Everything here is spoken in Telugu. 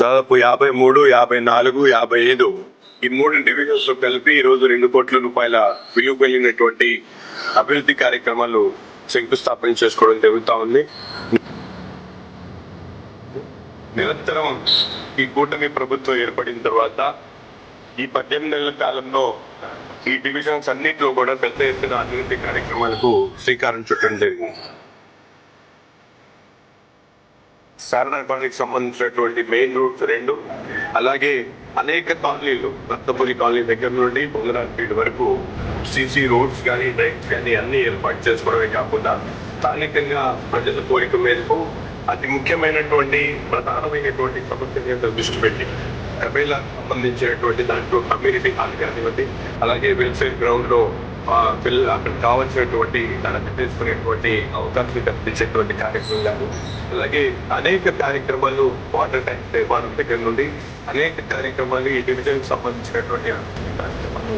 దాదాపు 53, 54, 55 ఈ 3 డివిజన్స్ కలిపి ఈ రోజు 2 కోట్ల రూపాయల విలువ కలిగినటువంటి అభివృద్ధి కార్యక్రమాలు శంకుస్థాపన చేసుకోవడం జరుగుతా ఉంది. నిరంతరం ఈ కూటమి ప్రభుత్వం ఏర్పడిన తర్వాత ఈ 18 నెలల కాలంలో ఈ డివిజన్స్ అన్నింటిలో కూడా పెద్ద ఎత్తున అభివృద్ధి కార్యక్రమాలకు శ్రీకారం చుట్టడం జరిగింది. శారదాపానికి సంబంధించినటువంటి మెయిన్ రూట్స్ 2, అలాగే అనేక కాలనీలు రత్నపురి కాలనీ దగ్గర నుండి పొంగరాజపేట వరకు సిసి రోడ్స్ కానీ డ్రైన్స్ కానీ అన్ని ఏర్పాటు చేసుకోవడమే కాకుండా స్థానికంగా ప్రజల కోరిక మేరకు అతి ముఖ్యమైనటువంటి ప్రధానమైనటువంటి సమస్య మీద దృష్టి పెట్టి కబేలా సంబంధించినటువంటి దాంట్లో కమ్యూనిటీ హాల్ కానివ్వండి, అలాగే వెల్ఫేర్ గ్రౌండ్ లో పిల్లలు అక్కడ కావాల్సినటువంటి తనకు తీసుకునేటువంటి అవకాశం కల్పించేటువంటి కార్యక్రమాలు, అలాగే అనేక కార్యక్రమాలు వాటర్ ట్యాంక్ నిర్మాణం దగ్గర నుండి అనేక కార్యక్రమాలు ఈ డివిజన్ సంబంధించినటువంటి కార్యక్రమాలు